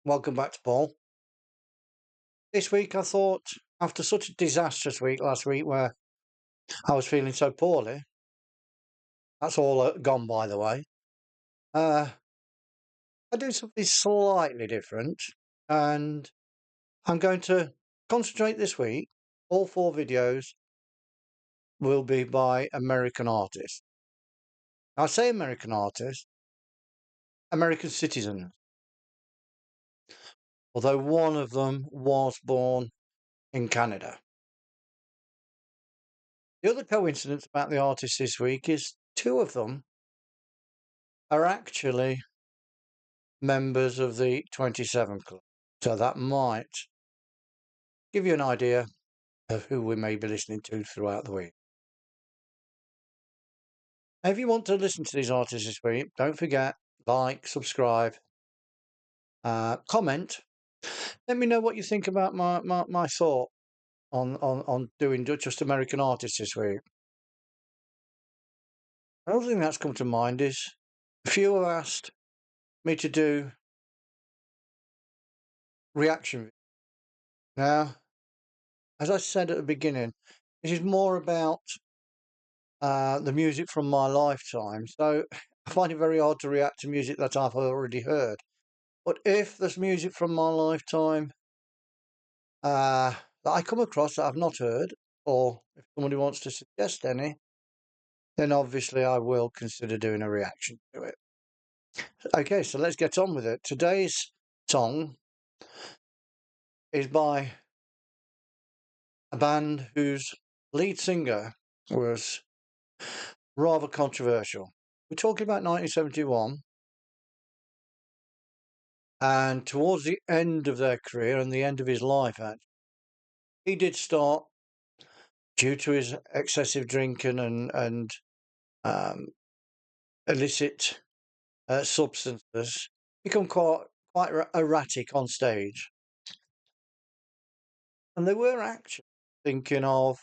Welcome back to Paul. This week I thought, after such a disastrous week last week where I was feeling so poorly, that's all gone by the way, I do something slightly different and I'm going to concentrate this week. All 4 videos will be by American artists. I say American artists, American citizens, although one of them was born in Canada. The other coincidence about the artists this week is 2 of them are actually members of the 27 Club. So that might give you an idea of who we may be listening to throughout the week. Now, if you want to listen to these artists this week, don't forget, like, subscribe, comment. Let me know what you think about my thought on doing just American artists this week. Another thing that's come to mind is a few have asked me to do reaction. Now, as I said at the beginning, this is more about the music from my lifetime. So I find it very hard to react to music that I've already heard. But if there's music from my lifetime that I come across that I've not heard, or if somebody wants to suggest any, then obviously I will consider doing a reaction to it. Okay, so let's get on with it. Today's song is by a band whose lead singer was rather controversial. We're talking about 1971. And towards the end of their career and the end of his life, actually, he did start, due to his excessive drinking and illicit substances, become quite erratic on stage. And they were actually thinking of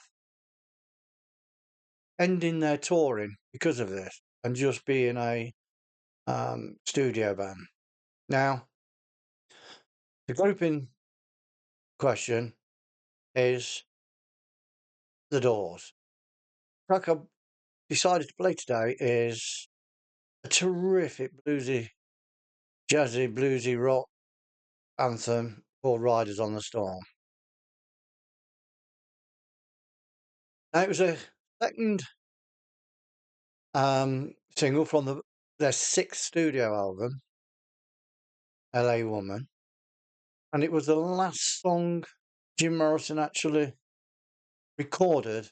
ending their touring because of this and just being a studio band. Now, the group in question is The Doors. The track I've decided to play today is a terrific jazzy bluesy rock anthem called Riders on the Storm. Now, it was a second single from their 6th studio album, LA Woman, and it was the last song Jim Morrison actually recorded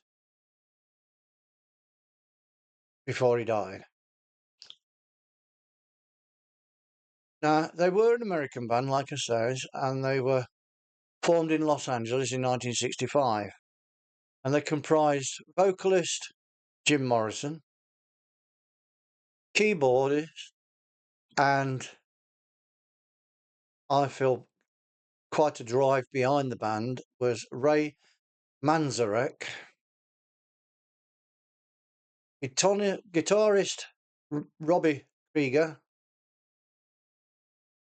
before he died. Now, they were an American band, like I say, and they were formed in Los Angeles in 1965. And they comprised vocalist Jim Morrison, keyboardist, and I feel quite a drive behind the band was Ray Manzarek, guitarist Robby Krieger,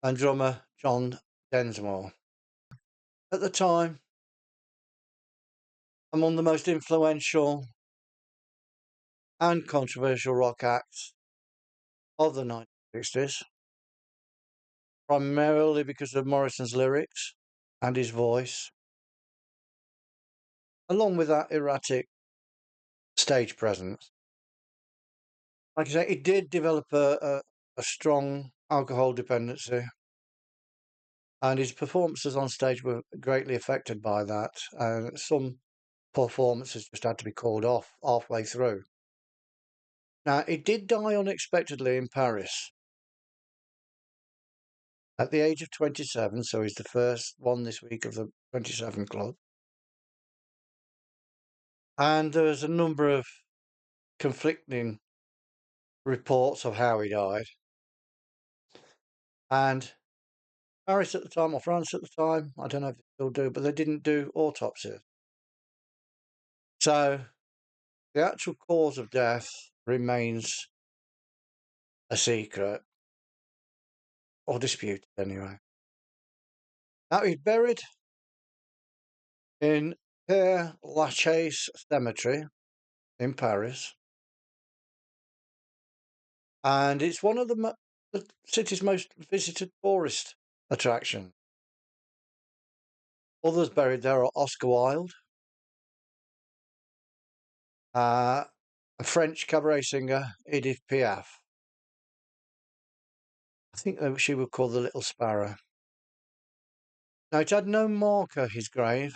and drummer John Densmore. At the time, among the most influential and controversial rock acts of the 1960s, primarily because of Morrison's lyrics and his voice, along with that erratic stage presence. Like I say, he did develop a strong alcohol dependency, and his performances on stage were greatly affected by that. Some performances just had to be called off halfway through. Now, he did die unexpectedly in Paris at the age of 27, so he's the first one this week of the 27 Club. And there's a number of conflicting reports of how he died. And Paris at the time, or France at the time, I don't know if they still do, but they didn't do autopsies. So the actual cause of death remains a secret, or disputed anyway. Now, he's buried in Pere Lachaise Cemetery in Paris, and it's one of the city's most visited tourist attractions. Others buried there are Oscar Wilde, a French cabaret singer, Edith Piaf. I think she was called the Little Sparrow. Now, it had no marker, his grave,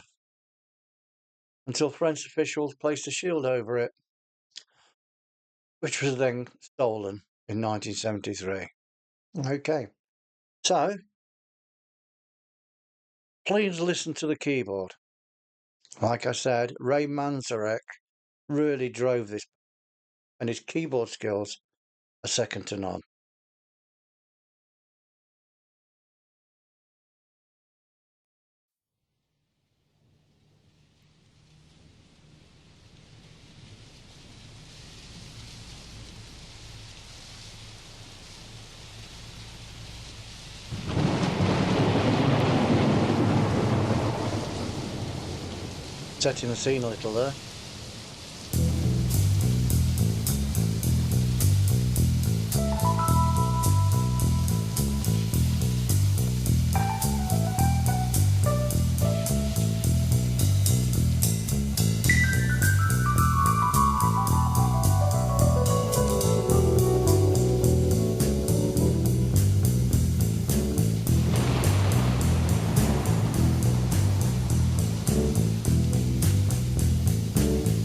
until French officials placed a shield over it, which was then stolen in 1973. Okay, so please listen to the keyboard. Like I said, Ray Manzarek really drove this, and his keyboard skills are second to none. Setting the scene a little there.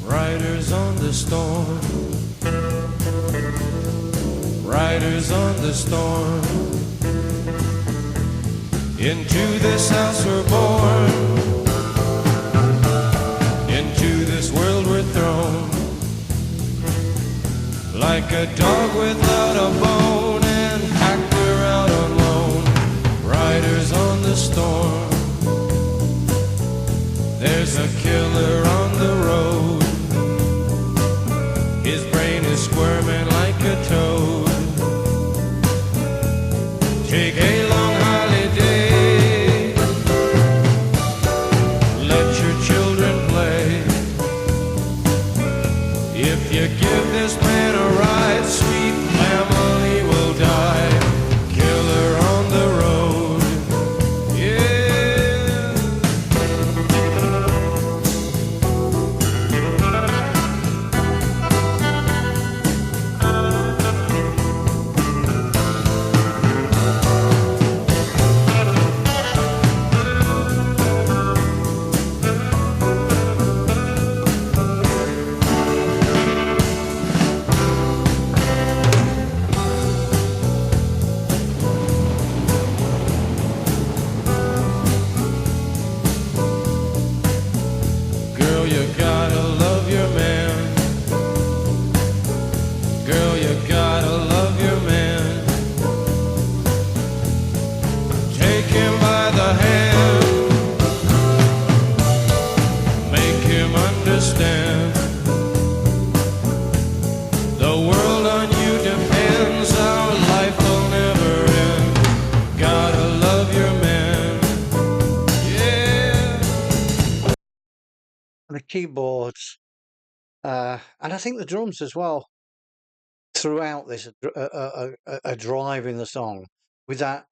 Riders on the storm, riders on the storm. Into this house we're born, into this world we're thrown. Like a dog without a bone, and packed we're out on loan. Riders on the storm, there's a killer on the road. His brain is squirming like a toad. Take a long holiday, let your children play. If you give this man a ride, sweet family will die. Killer on the road, yeah. Girl, you gotta love your man. Girl, you gotta love your man. Take him by the hand, make him understand. The world on you depends, our life will never end. Gotta love your man, yeah. The keyboards, and I think the drums as well, throughout this, a drive in the song, with that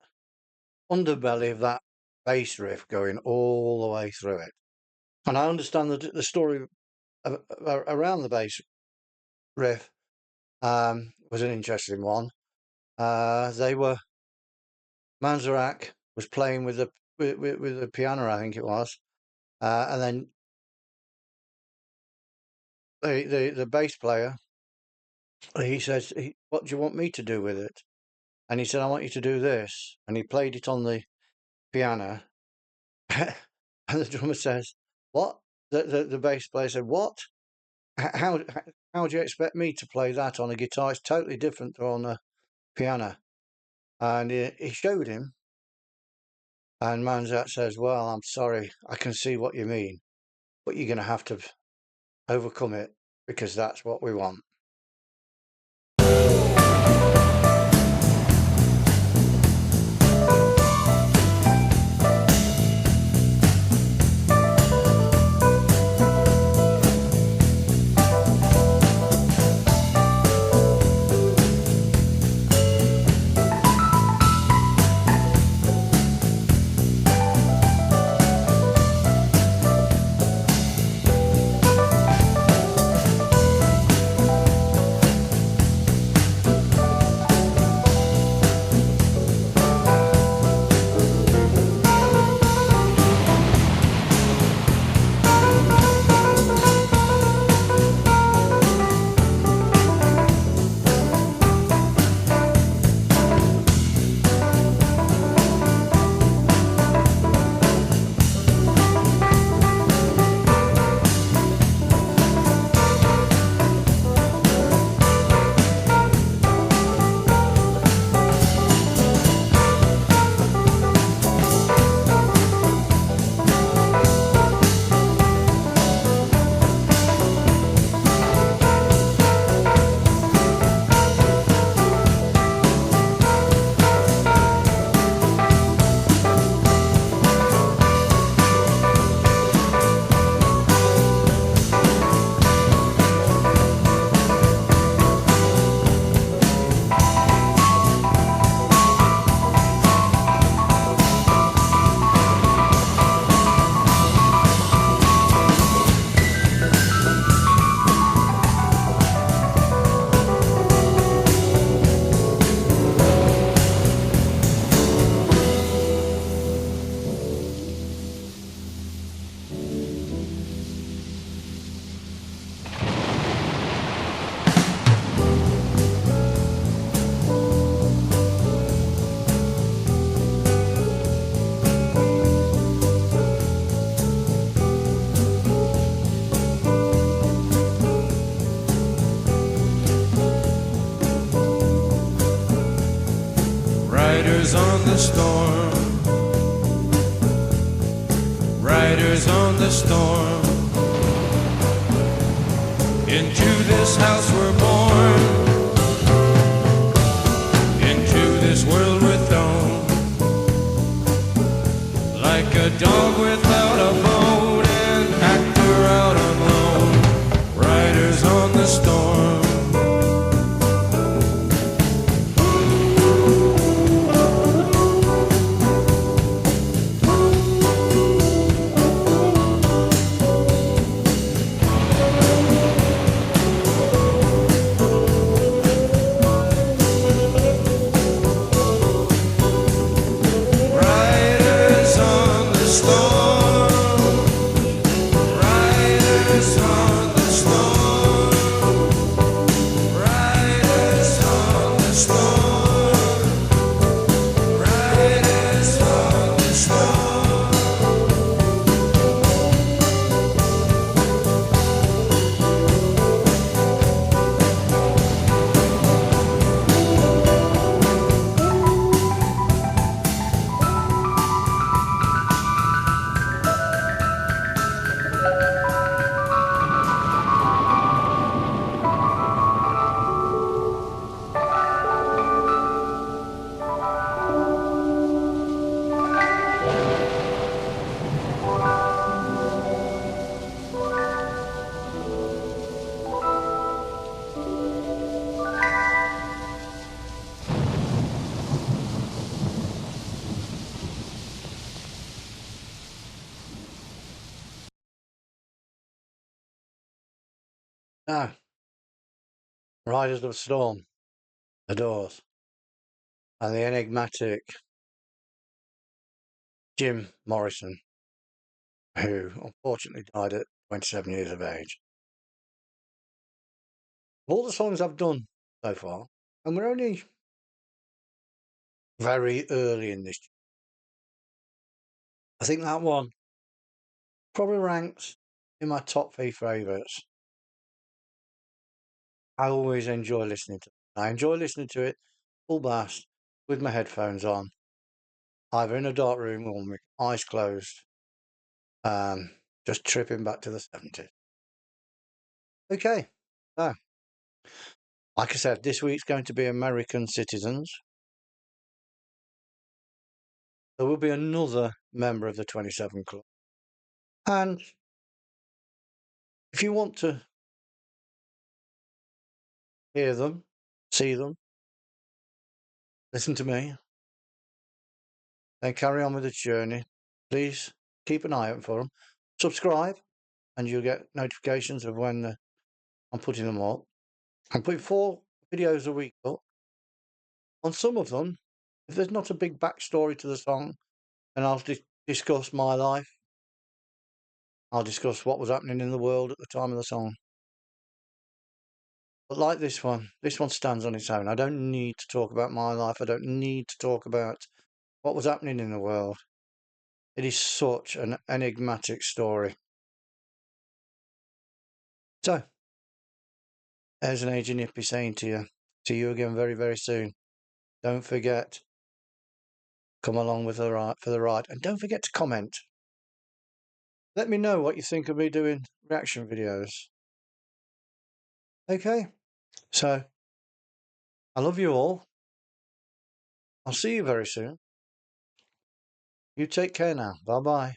underbelly of that bass riff going all the way through it. And I understand the story around the bass riff was an interesting one. Manzarek was playing with the piano, I think it was, and then the bass player, he says, "What do you want me to do with it?" And he said, "I want you to do this." And he played it on the piano, and the drummer says, "What?" The bass player said, "What? How do you expect me to play that on a guitar? It's totally different to on a piano." And he showed him, and Manzarek says, "Well, I'm sorry, I can see what you mean, but you're going to have to overcome it, because that's what we want." Riders on the storm. Riders on the storm. Into this house we're born. Into this world we're thrown. Like a dog without a bone, an actor out on loan. Riders on the storm. Now, Riders of the Storm, The Doors, and the enigmatic Jim Morrison, who unfortunately died at 27 years of age. All the songs I've done so far, and we're only very early in this, I think that one probably ranks in my top 3 favourites. I always enjoy listening to it. I enjoy listening to it full blast with my headphones on, either in a dark room or with eyes closed, just tripping back to the 70s. Okay, so like I said, this week's going to be American Citizens. There will be another member of the 27 Club. And if you want to hear them, see them, listen to me, then carry on with the journey, please keep an eye out for them. Subscribe, and you'll get notifications of when I'm putting them up. I'm putting 4 videos a week up. On some of them, if there's not a big backstory to the song, then I'll discuss my life. I'll discuss what was happening in the world at the time of the song. But like this one stands on its own. I don't need to talk about my life. I don't need to talk about what was happening in the world. It is such an enigmatic story. So, there's an aging hippie saying to you, see you again very, very soon. Don't forget, come along with the right for the ride. And don't forget to comment. Let me know what you think of me doing reaction videos. Okay, so I love you all. I'll see you very soon. You take care now. Bye-bye.